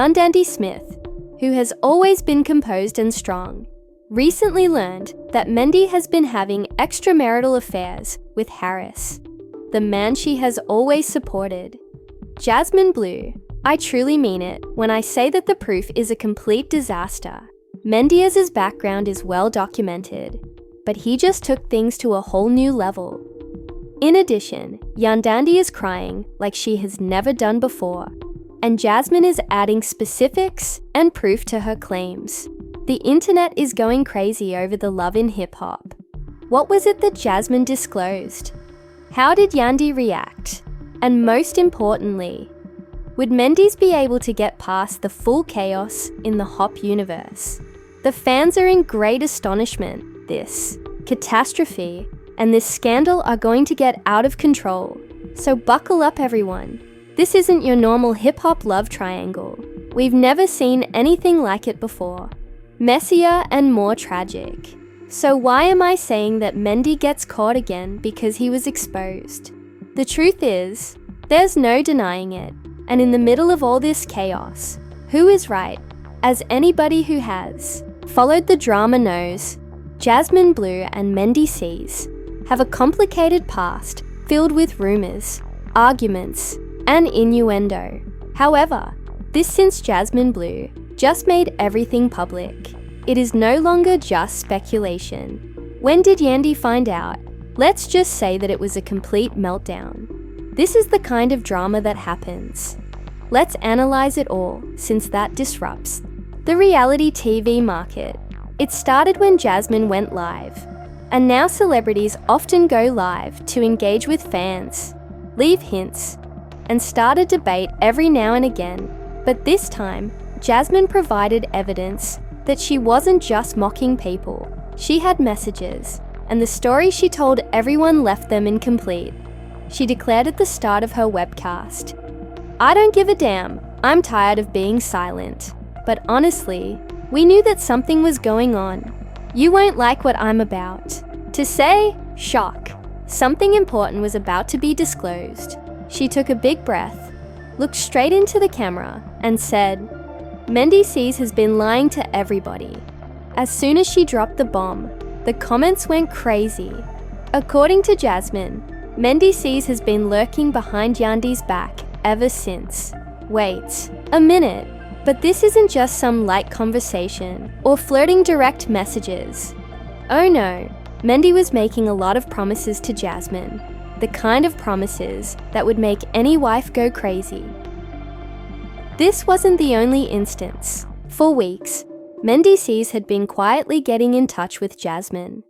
Yandy Smith, who has always been composed and strong, recently learned that Mendy has been having extramarital affairs with Harris, the man she has always supported. Jasmine Bleu, I truly mean it when I say that the proof is a complete disaster. Mendeecees' background is well documented, but he just took things to a whole new level. In addition, Yandy is crying like she has never done before, and Jasmine is adding specifics and proof to her claims. The internet is going crazy over the love in hip-hop. What was it that Jasmine disclosed? How did Yandy react? And most importantly, would Mendeecees be able to get past the full chaos in the Hop universe? The fans are in great astonishment. This catastrophe and this scandal are going to get out of control. So buckle up, everyone. This isn't your normal hip-hop love triangle. We've never seen anything like it before. Messier and more tragic. So why am I saying that Mendy gets caught again because he was exposed? The truth is, there's no denying it. And in the middle of all this chaos, who is right? As anybody who has followed the drama knows, Jasmine Bleu and Mendeecees have a complicated past filled with rumors, arguments, and innuendo. However, this since Jasmine Bleu just made everything public. It is no longer just speculation. When did Yandy find out? Let's just say that it was a complete meltdown. This is the kind of drama that happens. Let's analyze it all, since that disrupts the reality TV market. It started when Jasmine went live, and now celebrities often go live to engage with fans, leave hints, and start a debate every now and again. But this time, Jasmine provided evidence that she wasn't just mocking people. She had messages, and the story she told everyone left them incomplete. She declared at the start of her webcast, "I don't give a damn, I'm tired of being silent. But honestly, we knew that something was going on. You won't like what I'm about to say. Shock. Something important was about to be disclosed." She took a big breath, looked straight into the camera, and said, "Mendeecees has been lying to everybody." As soon as she dropped the bomb, the comments went crazy. According to Jasmine, Mendeecees has been lurking behind Yandy's back ever since. Wait a minute, but this isn't just some light conversation or flirting direct messages. Oh no, Mendy was making a lot of promises to Jasmine, the kind of promises that would make any wife go crazy. This wasn't the only instance. For weeks, Mendeecees had been quietly getting in touch with Jasmine,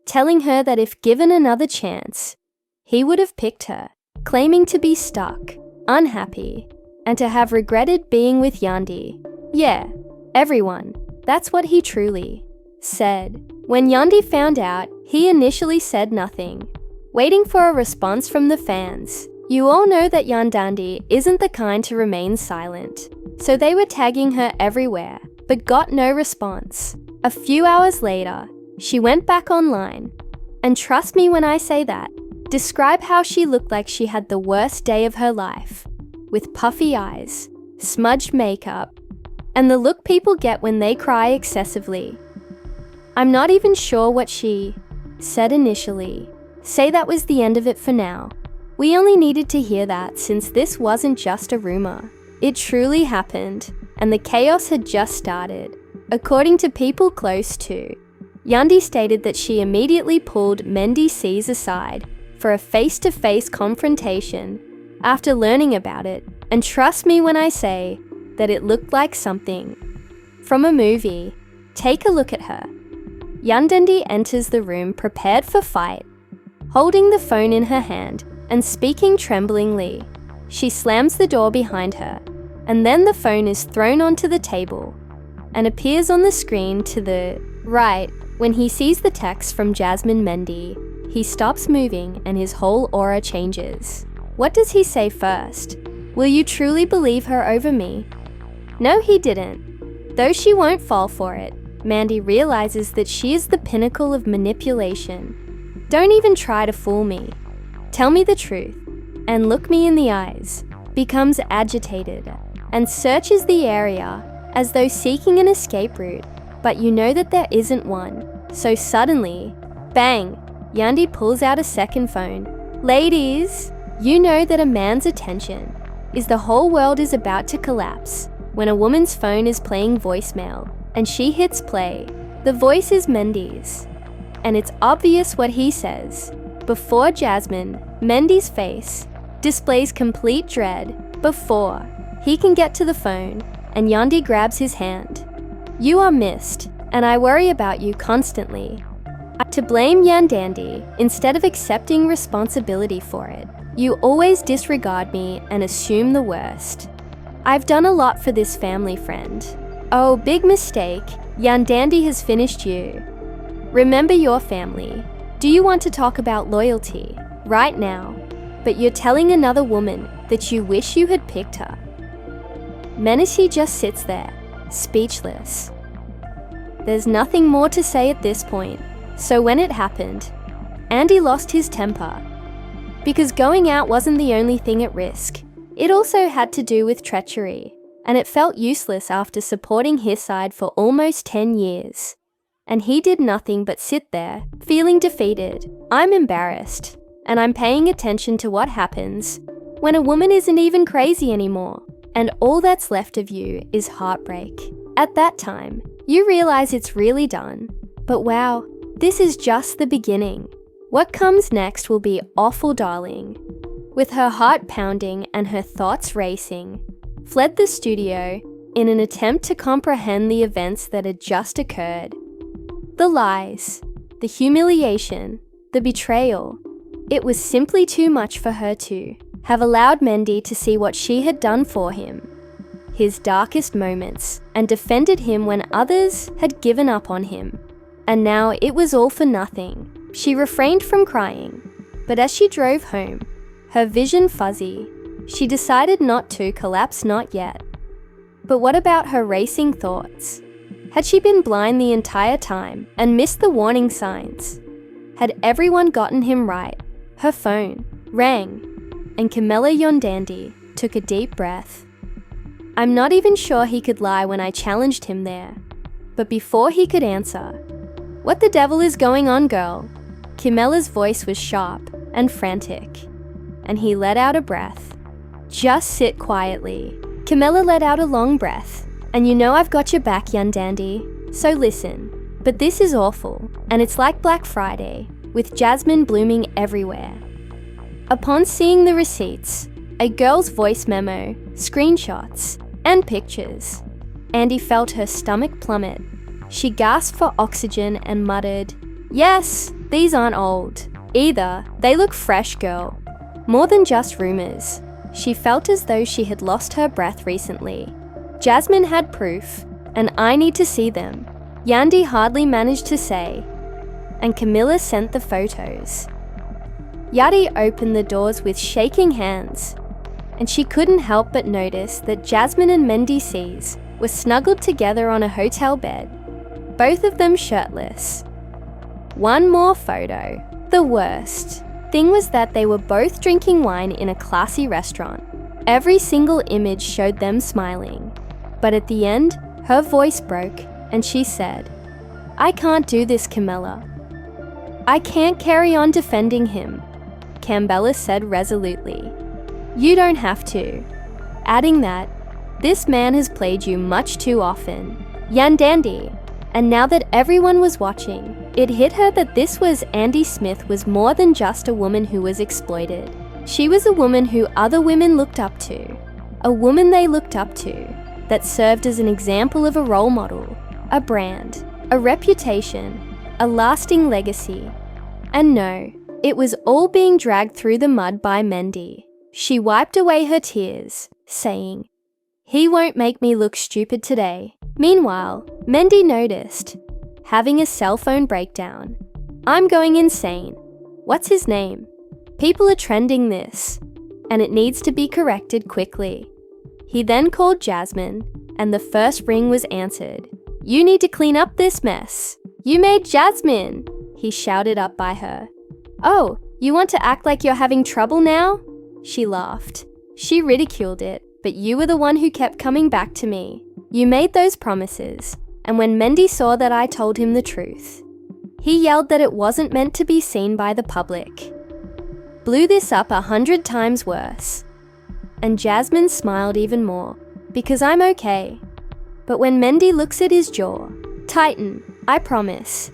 telling her that if given another chance, he would have picked her, claiming to be stuck, unhappy, and to have regretted being with Yandy. Yeah, everyone, that's what he truly said. When Yandy found out, he initially said nothing, waiting for a response from the fans. You all know that Yandy isn't the kind to remain silent, so they were tagging her everywhere, but got no response. A few hours later, she went back online, and trust me when I say that, describe how she looked like she had the worst day of her life, with puffy eyes, smudged makeup, and the look people get when they cry excessively. I'm not even sure what she said initially. Say that was the end of it for now. We only needed to hear that since this wasn't just a rumor. It truly happened, and the chaos had just started. According to people close to, Yandy stated that she immediately pulled Mendeecees aside for a face-to-face confrontation after learning about it, and trust me when I say that it looked like something from a movie. Take a look at her. Yandy enters the room prepared for fight, holding the phone in her hand and speaking tremblingly. She slams the door behind her, and then the phone is thrown onto the table and appears on the screen to the right. When he sees the text from Jasmine Mendy, he stops moving and his whole aura changes. What does he say first? Will you truly believe her over me? No, he didn't. Though she won't fall for it, Mendy realizes that she is the pinnacle of manipulation. Don't even try to fool me. Tell me the truth and look me in the eyes. Becomes agitated and searches the area as though seeking an escape route, but you know that there isn't one. So suddenly, bang, Yandy pulls out a second phone. Ladies, you know that a man's attention is the whole world is about to collapse when a woman's phone is playing voicemail and she hits play. The voice is Mendeecees, and it's obvious what he says. Before Jasmine, Mendeecees' face displays complete dread before he can get to the phone, and Yandy grabs his hand. You are missed, and I worry about you constantly. To blame Yandy instead of accepting responsibility for it. You always disregard me and assume the worst. I've done a lot for this family, friend. Oh, big mistake. Yandy has finished you. Remember your family. Do you want to talk about loyalty right now? But you're telling another woman that you wish you had picked her. Mendeecees just sits there, speechless. There's nothing more to say at this point. So when it happened, Andy lost his temper. Because going out wasn't the only thing at risk. It also had to do with treachery, and it felt useless after supporting his side for almost 10 years. And he did nothing but sit there, feeling defeated. I'm embarrassed, and I'm paying attention to what happens when a woman isn't even crazy anymore, and all that's left of you is heartbreak. At that time, you realize it's really done. But wow, this is just the beginning. What comes next will be awful, darling. With her heart pounding and her thoughts racing, fled the studio in an attempt to comprehend the events that had just occurred. The lies, the humiliation, the betrayal. It was simply too much for her to have allowed Mendy to see what she had done for him, his darkest moments, and defended him when others had given up on him. And now it was all for nothing. She refrained from crying, but as she drove home, her vision fuzzy, she decided not to collapse, not yet. But what about her racing thoughts? Had she been blind the entire time and missed the warning signs? Had everyone gotten him right? Her phone rang, and Camilla Yandy took a deep breath. I'm not even sure he could lie when I challenged him there. But before he could answer, what the devil is going on, girl? Camilla's voice was sharp and frantic, and he let out a breath. Just sit quietly. Camilla let out a long breath. And you know I've got your back, Yandy. So listen, but this is awful, and it's like Black Friday, with Jasmine blooming everywhere. Upon seeing the receipts, a girl's voice memo, screenshots, and pictures, Andy felt her stomach plummet. She gasped for oxygen and muttered, yes, these aren't old. Either, they look fresh, girl. More than just rumors. She felt as though she had lost her breath recently. Jasmine had proof, and I need to see them. Yandy hardly managed to say, and Camilla sent the photos. Yadi opened the doors with shaking hands, and she couldn't help but notice that Jasmine and Mendeecees were snuggled together on a hotel bed, both of them shirtless. One more photo. The worst thing was that they were both drinking wine in a classy restaurant. Every single image showed them smiling. But at the end, her voice broke and she said, I can't do this, Camilla. I can't carry on defending him, Cambella said resolutely. You don't have to. Adding that, this man has played you much too often. Yandy. And now that everyone was watching, it hit her that this was Andy Smith was more than just a woman who was exploited. She was a woman who other women looked up to. A woman they looked up to that served as an example of a role model, a brand, a reputation, a lasting legacy. And no, it was all being dragged through the mud by Mendy. She wiped away her tears, saying, he won't make me look stupid today. Meanwhile, Mendy noticed, having a cell phone breakdown. I'm going insane. What's his name? People are trending this, and it needs to be corrected quickly. He then called Jasmine, and the first ring was answered. You need to clean up this mess. You made Jasmine, he shouted up by her. Oh, you want to act like you're having trouble now? She laughed. She ridiculed it. but you were the one who kept coming back to me. You made those promises, and when Mendy saw that I told him the truth, he yelled that it wasn't meant to be seen by the public. Blew this up 100 times worse. And Jasmine smiled even more, because I'm okay. But when Mendy looks at his jaw, tighten, I promise.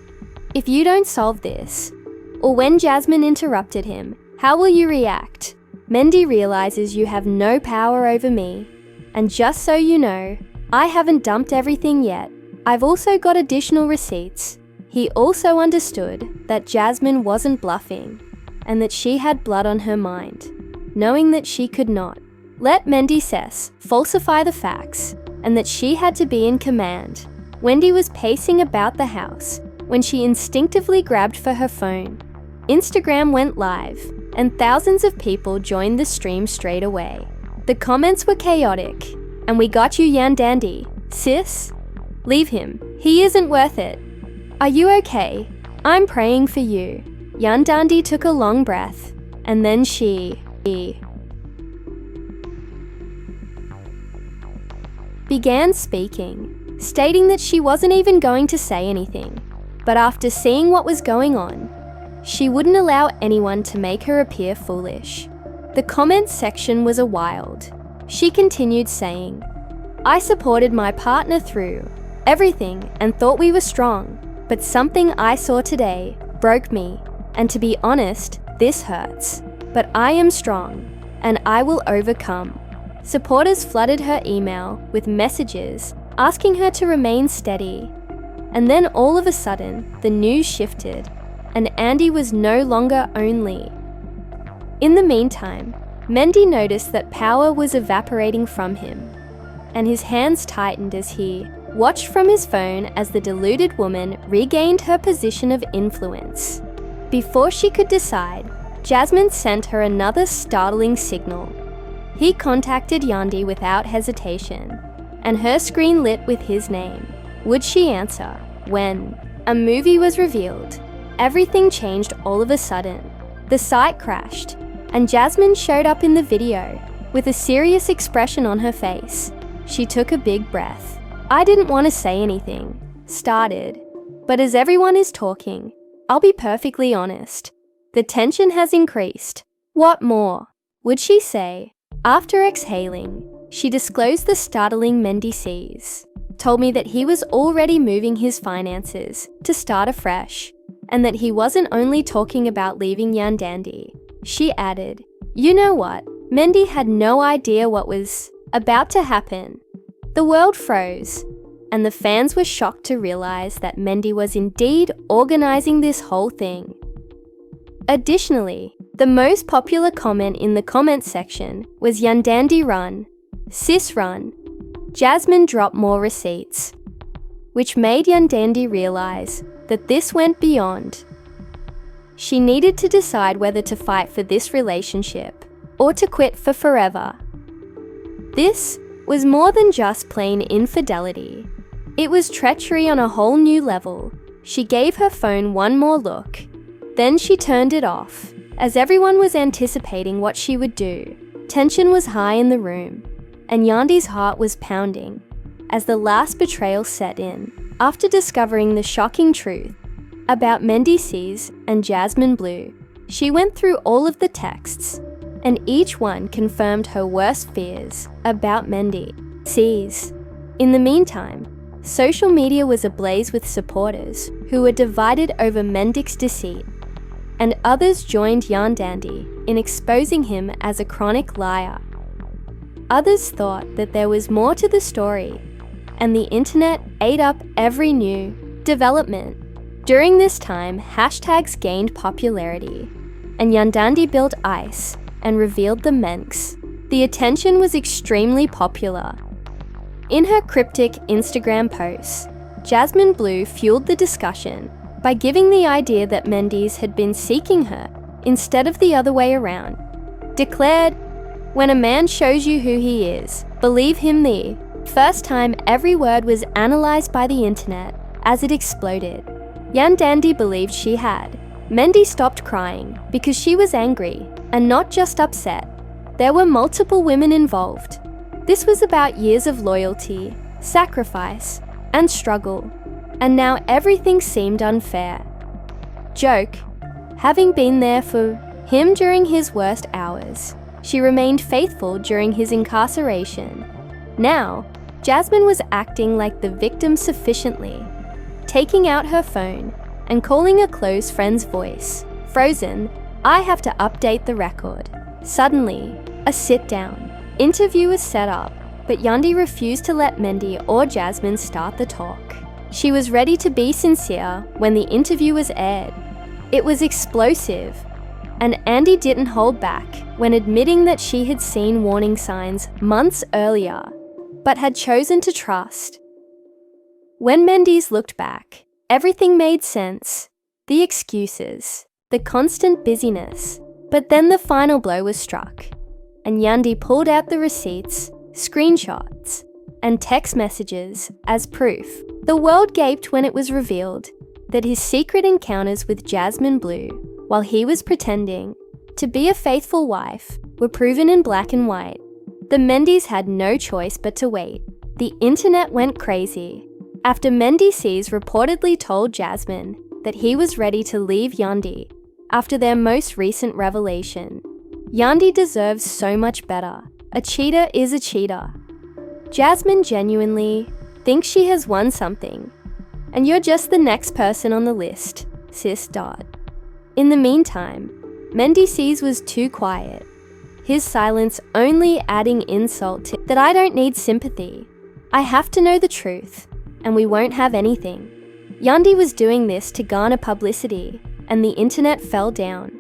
If you don't solve this, or when Jasmine interrupted him, how will you react? Mendy realizes you have no power over me. And just so you know, I haven't dumped everything yet. I've also got additional receipts. He also understood that Jasmine wasn't bluffing, and that she had blood on her mind, knowing that she could not let Mendeecees falsify the facts, and that she had to be in command. Wendy was pacing about the house when she instinctively grabbed for her phone. Instagram went live, and thousands of people joined the stream straight away. The comments were chaotic. And we got you, Yandy, sis. Leave him. He isn't worth it. Are you okay? I'm praying for you. Yandy took a long breath, and then she began speaking, stating that she wasn't even going to say anything. But after seeing what was going on, she wouldn't allow anyone to make her appear foolish. The comments section was a wild. She continued saying, I supported my partner through everything and thought we were strong, but something I saw today broke me, and to be honest, this hurts. But I am strong, and I will overcome. Supporters flooded her email with messages asking her to remain steady. And then all of a sudden, the news shifted, and Andy was no longer only. In the meantime, Mendy noticed that power was evaporating from him, and his hands tightened as he watched from his phone as the deluded woman regained her position of influence. Before she could decide, Jasmine sent her another startling signal. He contacted Yandy without hesitation, and her screen lit with his name. Would she answer? When a movie was revealed, everything changed all of a sudden. The site crashed, and Jasmine showed up in the video with a serious expression on her face. She took a big breath. I didn't want to say anything, started, but as everyone is talking, I'll be perfectly honest. The tension has increased. What more would she say? After exhaling, she disclosed the startling Mendeecees, told me that he was already moving his finances to start afresh, and that he wasn't only talking about leaving Yandy. She added, you know what? Mendy had no idea what was about to happen. The world froze, and the fans were shocked to realize that Mendy was indeed organizing this whole thing. Additionally, the most popular comment in the comments section was Yandy run, sis run. Jasmine dropped more receipts, which made Yandy realize that this went beyond. She needed to decide whether to fight for this relationship or to quit for forever. This was more than just plain infidelity. It was treachery on a whole new level. She gave her phone one more look. Then she turned it off, as everyone was anticipating what she would do. Tension was high in the room, and Yandy's heart was pounding as the last betrayal set in. After discovering the shocking truth about Mendeecees and Jasmine Bleu, she went through all of the texts, and each one confirmed her worst fears about Mendeecees. In the meantime, social media was ablaze with supporters who were divided over Mendeecees' deceit, and others joined Yandy in exposing him as a chronic liar. Others thought that there was more to the story, and the internet ate up every new development. During this time, hashtags gained popularity, and Yandy built ice and revealed the Menks. The attention was extremely popular. In her cryptic Instagram posts, Jasmine Bleu fueled the discussion by giving the idea that Mendeecees had been seeking her instead of the other way around. Declared, when a man shows you who he is, believe him. The first time every word was analysed by the internet as it exploded. Yandy believed she had. Mendy stopped crying because she was angry and not just upset. There were multiple women involved. This was about years of loyalty, sacrifice, and struggle, and now everything seemed unfair. Joke, having been there for him during his worst hours, she remained faithful during his incarceration. Now, Jasmine was acting like the victim sufficiently, taking out her phone and calling a close friend's voice. Frozen, I have to update the record. Suddenly, a sit-down interview was set up, but Yandy refused to let Mendy or Jasmine start the talk. She was ready to be sincere when the interview was aired. It was explosive, and Andy didn't hold back when admitting that she had seen warning signs months earlier, but had chosen to trust. When Mendeecees looked back, everything made sense. The excuses, the constant busyness. But then the final blow was struck, and Yandy pulled out the receipts, screenshots, and text messages as proof. The world gaped when it was revealed that his secret encounters with Jasmine Bleu, while he was pretending to be a faithful wife, were proven in black and white. The Mendeecees had no choice but to wait. The internet went crazy after Mendeecees reportedly told Jasmine that he was ready to leave Yandy after their most recent revelation. Yandy deserves so much better. A cheater is a cheater. Jasmine genuinely thinks she has won something, and you're just the next person on the list, sis. In the meantime, Mendeecees was too quiet, his silence only adding insult to that. I don't need sympathy. I have to know the truth, and we won't have anything. Yandy was doing this to garner publicity, and the internet fell down.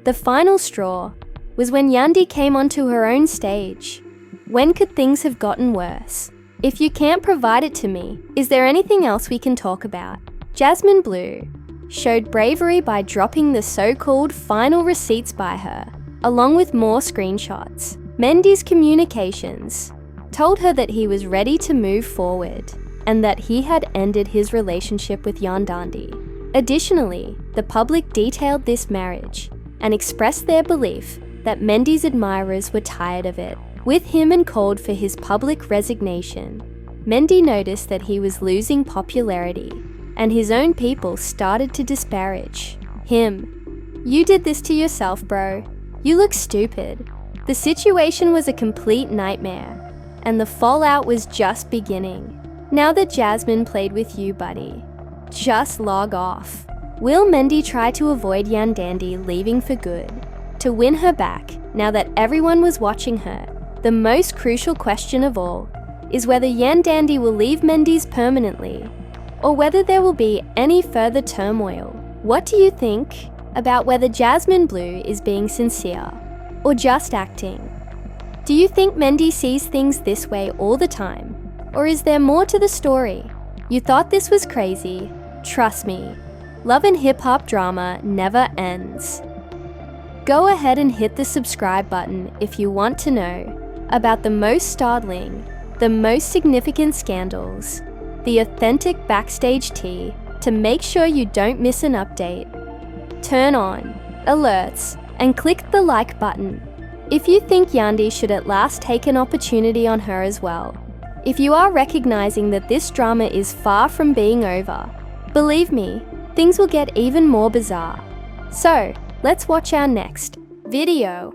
The final straw was when Yandy came onto her own stage. When could things have gotten worse? If you can't provide it to me, is there anything else we can talk about? Jasmine Bleu showed bravery by dropping the so-called final receipts by her, along with more screenshots. Mendeecees' communications told her that he was ready to move forward and that he had ended his relationship with Yandy. Additionally, the public detailed this marriage and expressed their belief that Mendeecees' admirers were tired of it with him and called for his public resignation. Mendy noticed that he was losing popularity, and his own people started to disparage him. You did this to yourself, bro. You look stupid. The situation was a complete nightmare, and the fallout was just beginning. Now that Jasmine played with you, buddy, just log off. Will Mendy try to avoid Yandy leaving for good, to win her back now that everyone was watching her? The most crucial question of all is whether Yandy will leave Mendeecees permanently, or whether there will be any further turmoil. What do you think about whether Jasmine Bleu is being sincere or just acting? Do you think Mendy sees things this way all the time, or is there more to the story? You thought this was crazy? Trust me, love and hip-hop drama never ends. Go ahead and hit the subscribe button if you want to know about the most startling, the most significant scandals, the authentic backstage tea, to make sure you don't miss an update. Turn on alerts and click the like button if you think Yandy should at last take an opportunity on her as well. If you are recognizing that this drama is far from being over, believe me, things will get even more bizarre. So, let's watch our next video.